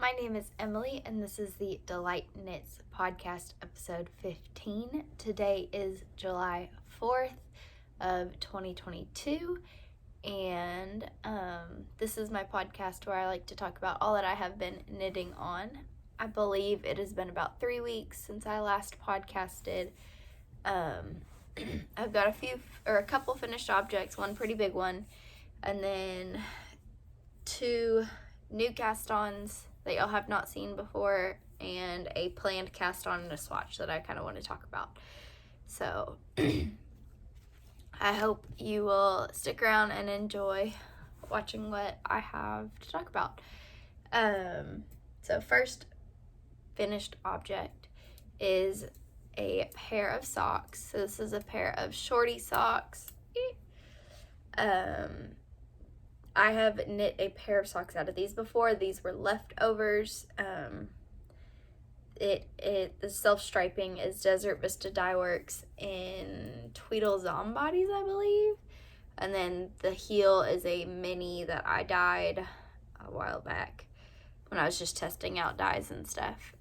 My name is Emily, and this is the Delight Knits podcast, episode 15. Today is July 4th of 2022, and this is my podcast where I like to talk about all that I have been knitting on. I believe it has been about 3 weeks since I last podcasted. I've got a couple finished objects, one pretty big one, and then 2 new cast-ons that y'all have not seen before, and a planned cast-on and a swatch that I kind of want to talk about. So I hope you will stick around and enjoy watching what I have to talk about. So first finished object is a pair of socks. So this is a pair of shorty socks. I have knit a pair of socks out of these before. These were leftovers. The self-striping is Desert Vista Dye Works in Tweedle Zombies, I believe. And then the heel is a mini that I dyed a while back when I was just testing out dyes and stuff.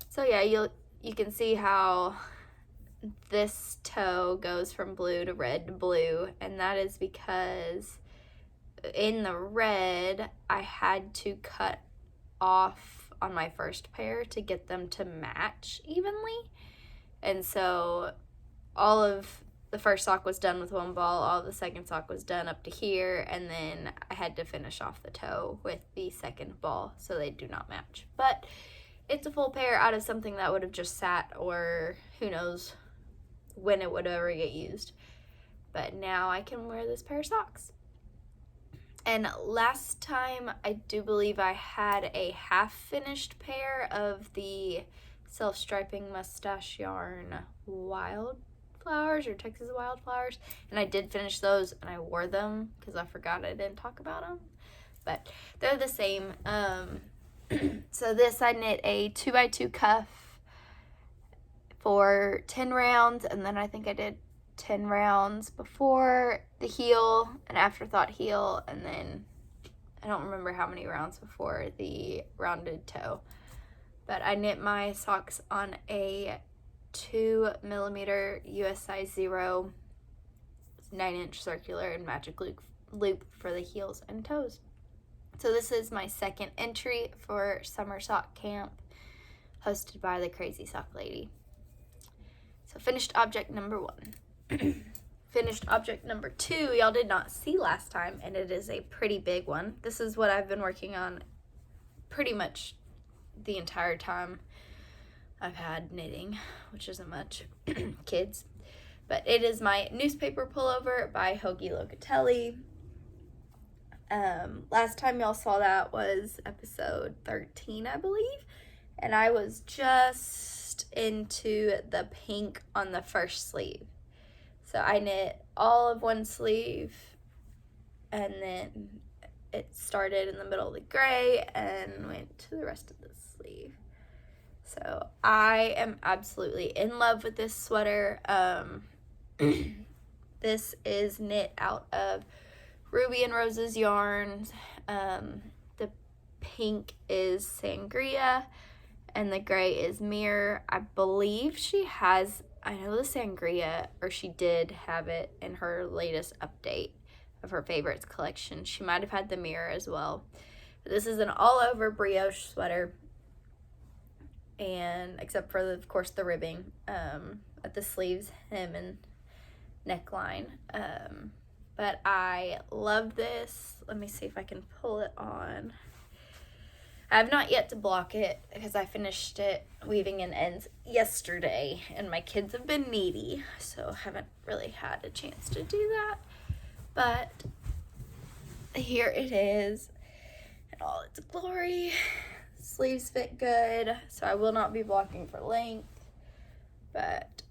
So yeah, you can see how this toe goes from blue to red to blue, and that is because in the red I had to cut off on my first pair to get them to match evenly, and so all of the first sock was done with one ball, all of the second sock was done up to here, and then I had to finish off the toe with the second ball so they do not match. But it's a full pair out of something that would have just sat, or who knows when it would ever get used. But now I can wear this pair of socks. And last time, I do believe I had a half-finished pair of the self-striping mustache yarn Wildflowers, or Texas Wildflowers, and I did finish those, and I wore them because I forgot I didn't talk about them. But they're the same. So this, I knit a 2x2 cuff for 10 rounds, and then I think I did 10 rounds before the heel, an afterthought heel, and then I don't remember how many rounds before the rounded toe. But I knit my socks on a 2mm US size 0 9-inch circular and magic loop for the heels and toes. So this is my second entry for Summer Sock Camp, hosted by the Crazy Sock Lady. So finished object number 1. Finished object number 2, y'all did not see last time, and it is a pretty big one. This is what I've been working on pretty much the entire time I've had knitting, which isn't much, kids. But it is my newspaper pullover by Hoagie Locatelli. Last time y'all saw that was episode 13, I believe, and I was just into the pink on the first sleeve. So I knit all of one sleeve, and then it started in the middle of the gray and went to the rest of the sleeve. So I am absolutely in love with this sweater. This is knit out of Ruby and Rose's yarns. The pink is Sangria, and the gray is Mirror. I believe I know the Sangria, or she did have it in her latest update of her favorites collection. She might have had the Mirror as well. But this is an all-over brioche sweater, and except for, of course, the ribbing at the sleeves, hem, and neckline. But I love this. Let me see if I can pull it on. I have not yet to block it because I finished it weaving in ends yesterday, and my kids have been needy, so haven't really had a chance to do that. But here it is in all its glory. Sleeves fit good, so I will not be blocking for length, but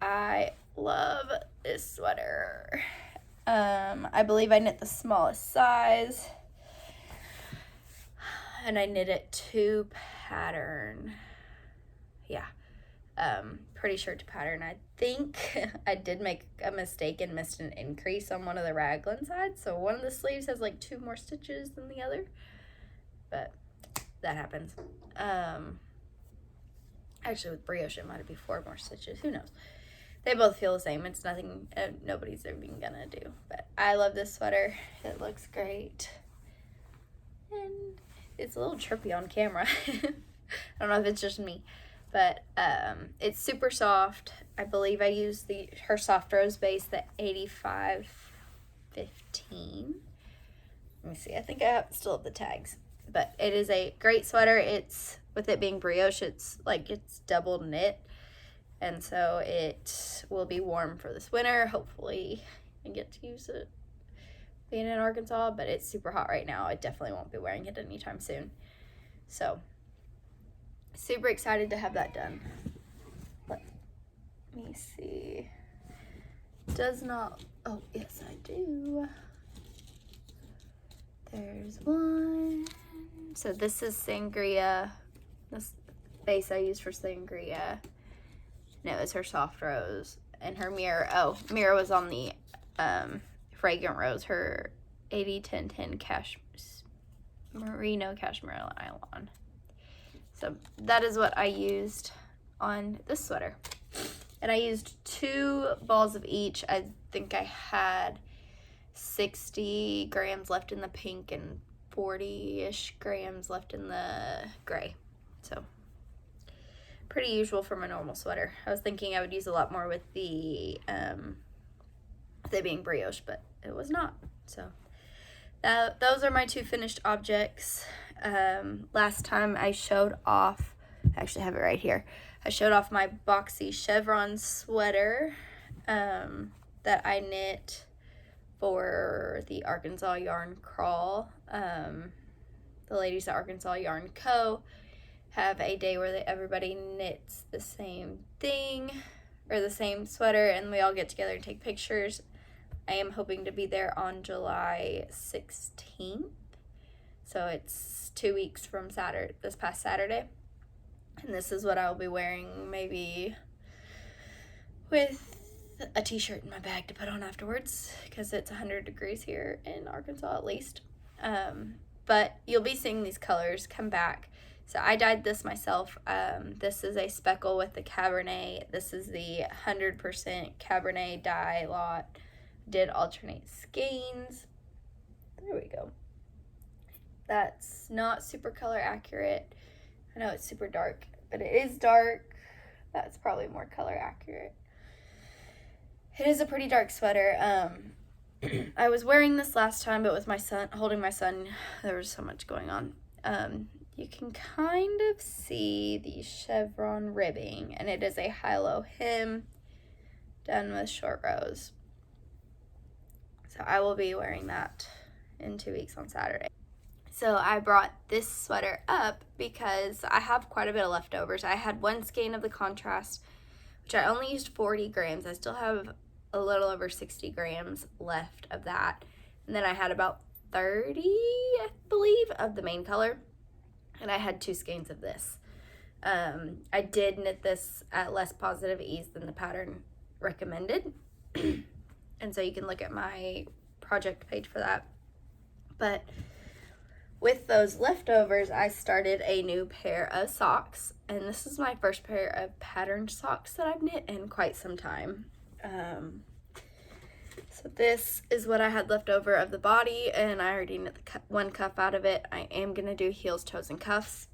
I love this sweater. I believe I knit the smallest size, and I knit it to pattern. Yeah, pretty sure to pattern. I think I did make a mistake and missed an increase on one of the raglan sides, so one of the sleeves has like 2 more stitches than the other, but that happens. Actually, with brioche, it might be 4 more stitches. Who knows? They both feel the same. It's nothing nobody's even gonna do. But I love this sweater. It looks great. And it's a little trippy on camera. I don't know if it's just me. But it's super soft. I believe I used her Soft Rose base, the 8515. Let me see. I think I still have the tags. But it is a great sweater. It's, with it being brioche, it's double knit. And so it will be warm for this winter. Hopefully I get to use it being in Arkansas, but it's super hot right now. I definitely won't be wearing it anytime soon. So super excited to have that done. Let me see. Does not, oh yes I do. There's one. So this is Sangria. This base I used for Sangria. And it was her Soft Rose. And her mirror, mirror was on the Fragrant Rose, her 80-10-10 merino cashmere nylon. So that is what I used on this sweater. And I used 2 balls of each. I think I had 60 grams left in the pink and 40-ish grams left in the gray. So pretty usual for my normal sweater. I was thinking I would use a lot more with the they being brioche, but it was not. So those are my 2 finished objects. Last time I showed off, I actually have it right here. I showed off my Boxy Chevrons sweater that I knit for the Arkansas Yarn Crawl. The ladies at Arkansas Yarn Co. have a day where everybody knits the same thing, or the same sweater, and we all get together and take pictures. I am hoping to be there on July 16th. So it's 2 weeks from this past Saturday. And this is what I'll be wearing, maybe with a t-shirt in my bag to put on afterwards, because it's 100 degrees here in Arkansas at least. But you'll be seeing these colors come back. So I dyed this myself. This is a speckle with the Cabernet. This is the 100% Cabernet dye lot. Did alternate skeins. There we go. That's not super color accurate. I know it's super dark, but it is dark. That's probably more color accurate. It is a pretty dark sweater. I was wearing this last time, but with my son, holding my son, there was so much going on. You can kind of see the chevron ribbing, and it is a high-low hem done with short rows. So I will be wearing that in 2 weeks on Saturday. So I brought this sweater up because I have quite a bit of leftovers. I had 1 skein of the contrast, which I only used 40 grams. I still have a little over 60 grams left of that. And then I had about 30, I believe, of the main color. And I had 2 skeins of this. I did knit this at less positive ease than the pattern recommended. And so you can look at my project page for that. But with those leftovers, I started a new pair of socks. And this is my first pair of patterned socks that I've knit in quite some time. So this is what I had left over of the body, and I already knit the 1 cuff out of it. I am going to do heels, toes, and cuffs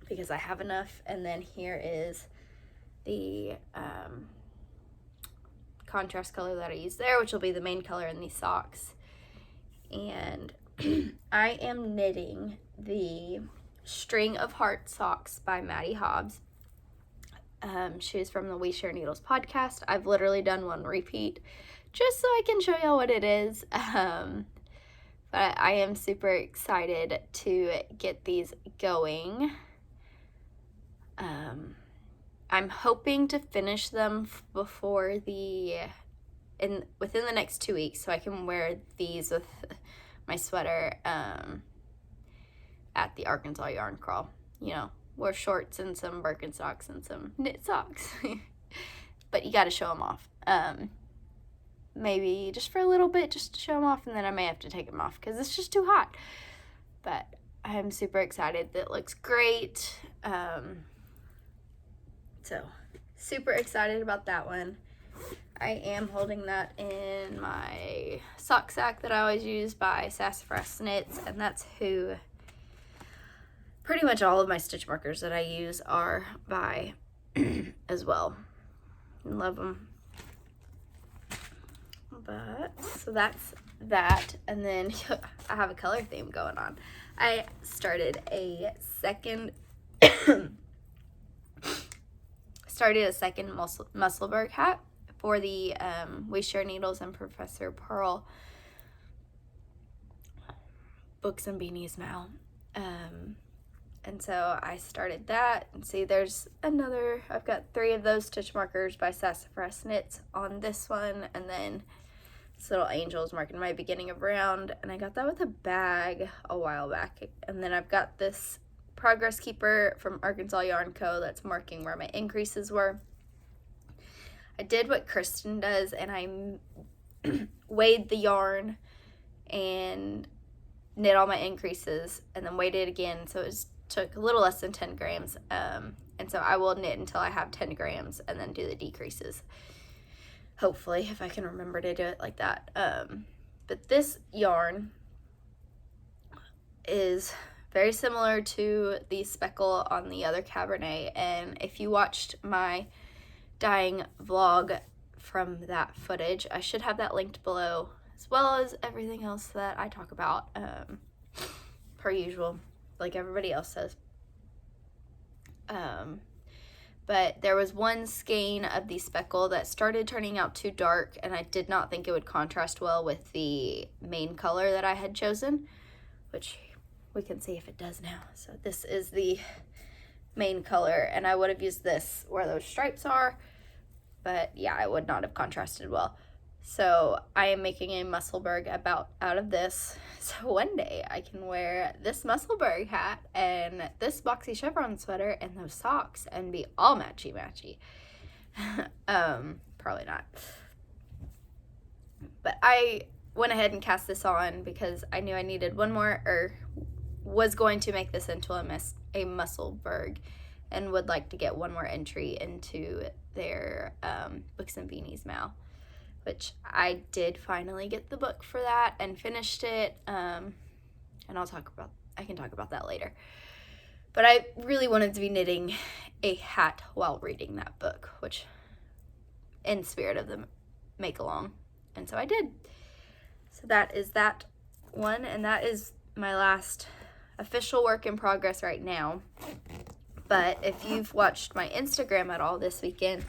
because I have enough. And then here is the contrast color that I used there, which will be the main color in these socks. And I am knitting the String of Heart socks by Maddie Hobbs. She's from the We Share Needles podcast. I've literally done 1 repeat just so I can show y'all what it is. But I am super excited to get these going. I'm hoping to finish them before within the next 2 weeks, so I can wear these with my sweater at the Arkansas Yarn Crawl. You know, wear shorts and some Birkenstocks and some knit socks. But you got to show them off. Maybe just for a little bit, just to show them off, and then I may have to take them off because it's just too hot. But I'm super excited. It looks great. So super excited about that one. I am holding that in my sock sack that I always use by Sassafras Knits, and that's who pretty much all of my stitch markers that I use are by as well. Love them. But so that's that, and then I have a color theme going on. I started a second Musselburgh hat for the We Share Needles and Professor Pearl Books and Beanies now. And so I started that, and see there's another, I've got 3 of those stitch markers by Sassafras Knits on this one, and then this little angel is marking my beginning of round, and I got that with a bag a while back. And then I've got this Progress Keeper from Arkansas Yarn Co. that's marking where my increases were. I did what Christen does, and I weighed the yarn and knit all my increases, and then weighed it again, so it took a little less than 10 grams. And so I will knit until I have 10 grams and then do the decreases. Hopefully, if I can remember to do it like that. But this yarn is very similar to the speckle on the other Cabernet, and if you watched my dyeing vlog from that footage, I should have that linked below, as well as everything else that I talk about, per usual, like everybody else says. But there was one skein of the speckle that started turning out too dark, and I did not think it would contrast well with the main color that I had chosen, which we can see if it does now. So this is the main color, and I would have used this where those stripes are, but yeah, it would not have contrasted well. So I am making a Musselburgh out of this, so one day I can wear this Musselburgh hat and this Boxy Chevron sweater and those socks and be all matchy-matchy. Probably not. But I went ahead and cast this on because I knew I needed one more, or was going to make this into a Musselburgh, and would like to get one more entry into their Books and Beanies Mal, which I did finally get the book for that and finished it, and I can talk about that later. But I really wanted to be knitting a hat while reading that book, which in spirit of the make along, and so I did. So that is that one, and that is my last official work in progress right now. But if you've watched my Instagram at all this weekend,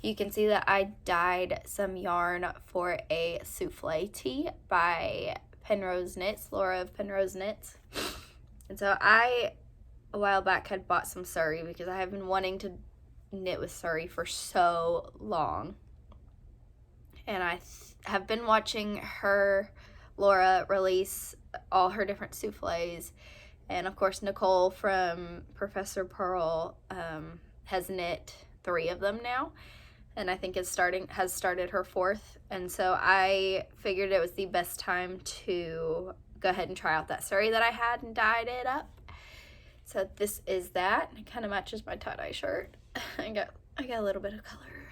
you can see that I dyed some yarn for a Souffle tee by Penrose Knits, Laura of Penrose Knits. And so I, a while back, had bought some Surrey because I have been wanting to knit with Surrey for so long. And I have been watching Laura, release all her different souffles. And of course, Nicole from Professor Pearl has knit 3 of them now, and I think has started her 4th. And so I figured it was the best time to go ahead and try out that Surrey that I had and dyed it up. So this is that. It kind of matches my tie-dye shirt. I got a little bit of color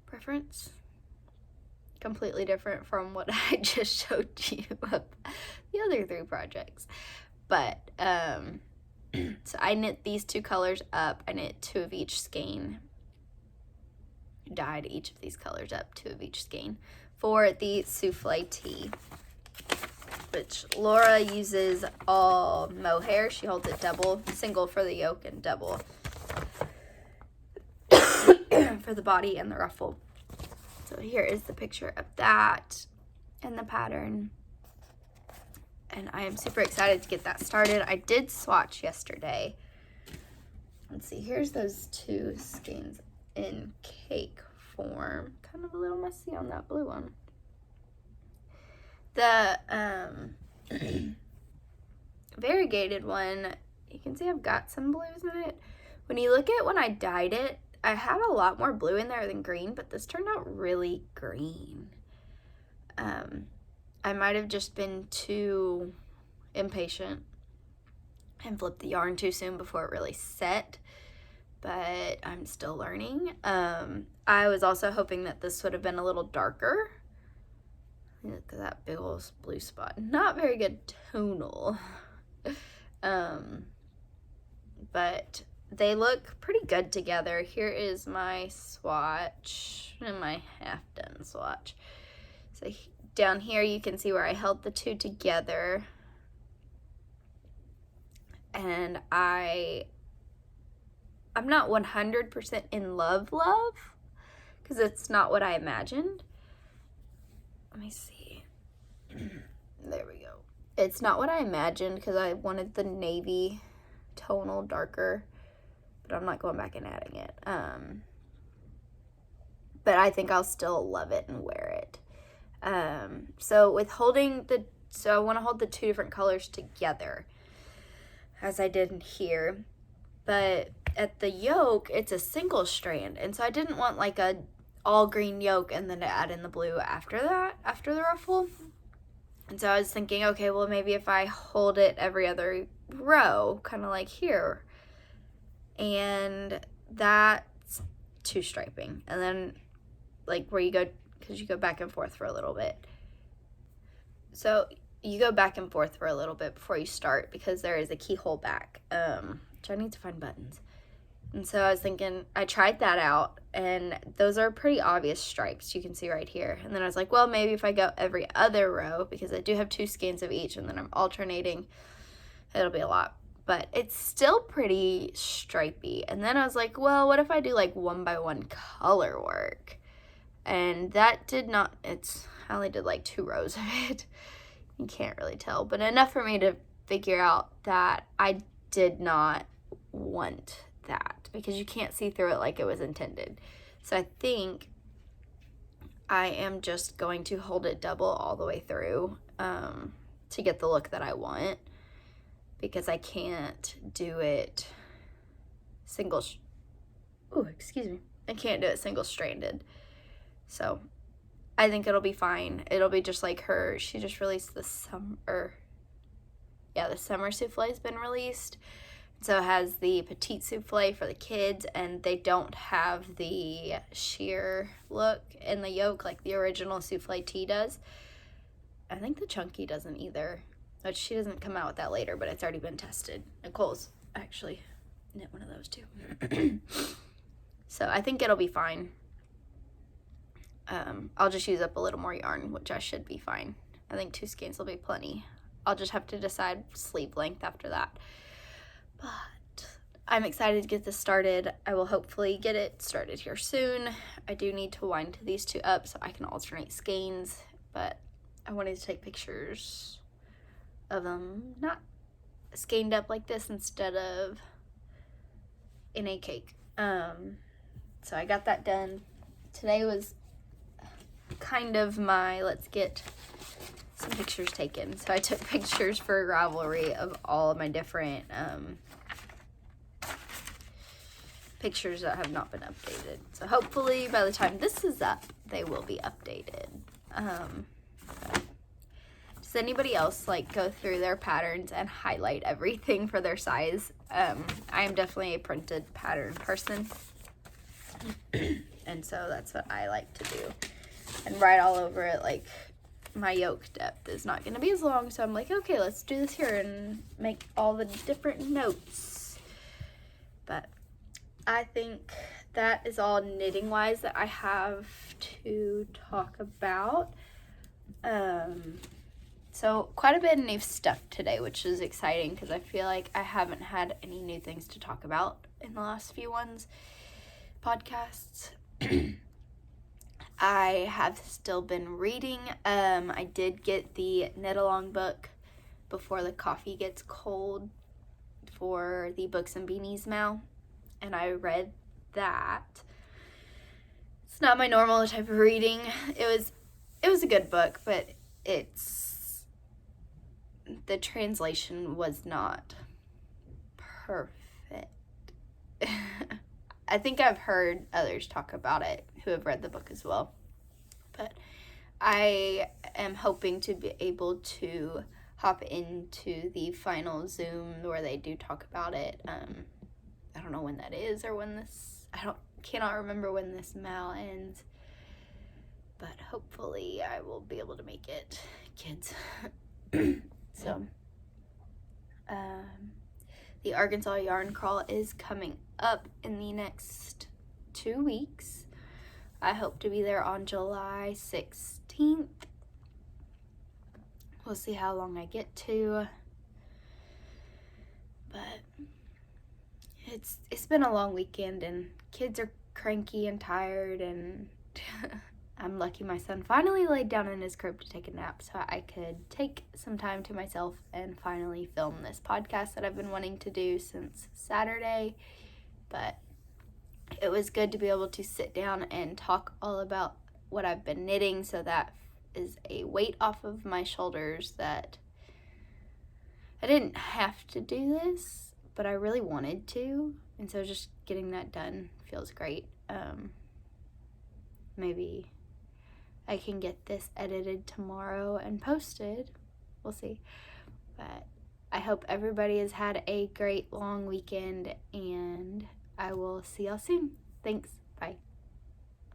preference. Completely different from what I just showed you of the other 3 projects. But so I knit these 2 colors up. I knit 2 of each skein, dyed each of these colors up, 2 of each skein for the Souffle tee, which Laura uses all mohair. She holds it double, single for the yoke and double for the body and the ruffle. So here is the picture of that and the pattern. And I am super excited to get that started. I did swatch yesterday. Let's see, here's those 2 skeins in cake form. Kind of a little messy on that blue one. The variegated one, you can see I've got some blues in it. When you look at when I dyed it, I had a lot more blue in there than green, but this turned out really green. I might have just been too impatient and flipped the yarn too soon before it really set, but I'm still learning. I was also hoping that this would have been a little darker. Look at that big old blue spot. Not very good tonal. But they look pretty good together. Here is my swatch and my half done swatch. So down here you can see where I held the two together. And I'm not 100% in love, because it's not what I imagined. Let me see. There we go. It's not what I imagined, because I wanted the navy tonal darker, but I'm not going back and adding it. But I think I'll still love it and wear it. So with so I want to hold the two different colors together, as I did in here. But at the yoke, it's a single strand, and so I didn't want like a all green yoke and then to add in the blue after the ruffle. And so I was thinking, okay, well, maybe if I hold it every other row, kind of like here, and that's two striping, and then like where you go, because you go back and forth for a little bit. So you go back and forth for a little bit before you start, because there is a keyhole back, which I need to find buttons. And so I was thinking, I tried that out, and those are pretty obvious stripes you can see right here. And then I was like, well, maybe if I go every other row, because I do have 2 skeins of each, and then I'm alternating, it'll be a lot. But it's still pretty stripey. And then I was like, well, what if I do like 1x1 color work? And that did not, I only did like 2 rows of it. You can't really tell, but enough for me to figure out that I did not want that, because you can't see through it like it was intended. So I think I am just going to hold it double all the way through to get the look that I want, because I can't do it I can't do it single stranded. So I think it'll be fine. It'll be just like she just released the summer souffle has been released. So it has the petite souffle for the kids, and they don't have the sheer look in the yoke like the original souffle tee does. I think the chunky doesn't either, which she doesn't come out with that later, but it's already been tested. Nicole's actually knit one of those too. So I think it'll be fine. I'll just use up a little more yarn, which I should be fine. I think 2 skeins will be plenty. I'll just have to decide sleeve length after that. But I'm excited to get this started. I will hopefully get it started here soon. I do need to wind these 2 up so I can alternate skeins, but I wanted to take pictures of them not skeined up like this instead of in a cake. So I got that done. Today was kind of my let's get some pictures taken. So I took pictures for Ravelry of all of my different pictures that have not been updated. So hopefully by the time this is up, they will be updated. Does anybody else like go through their patterns and highlight everything for their size? I am definitely a printed pattern person. And so that's what I like to do. And write all over it. Like my yoke depth is not going to be as long, so I'm like, okay, let's do this here and make all the different notes. But I think that is all knitting wise that I have to talk about. So quite a bit of new stuff today, which is exciting because I feel like I haven't had any new things to talk about in the last few podcasts. I have still been reading. I did get the knit along book Before the Coffee Gets Cold for the Books and Beanies mail, and I read that. It's not my normal type of reading. It was a good book, but the translation was not perfect. I think I've heard others talk about it who have read the book as well. But I am hoping to be able to hop into the final Zoom where they do talk about it. I don't know when that is or when this, cannot remember when this Mal ends, but hopefully I will be able to make it, kids. So, the Arkansas Yarn Crawl is coming up in the next 2 weeks. I hope to be there on July 16th. We'll see how long I get to, but it's been a long weekend and kids are cranky and tired, and I'm lucky my son finally laid down in his crib to take a nap so I could take some time to myself and finally film this podcast that I've been wanting to do since Saturday. But it was good to be able to sit down and talk all about what I've been knitting, so that is a weight off of my shoulders that I didn't have to do this, but I really wanted to, and so just getting that done feels great. Maybe I can get this edited tomorrow and posted. We'll see. But I hope everybody has had a great long weekend, and I will see y'all soon. Thanks. Bye.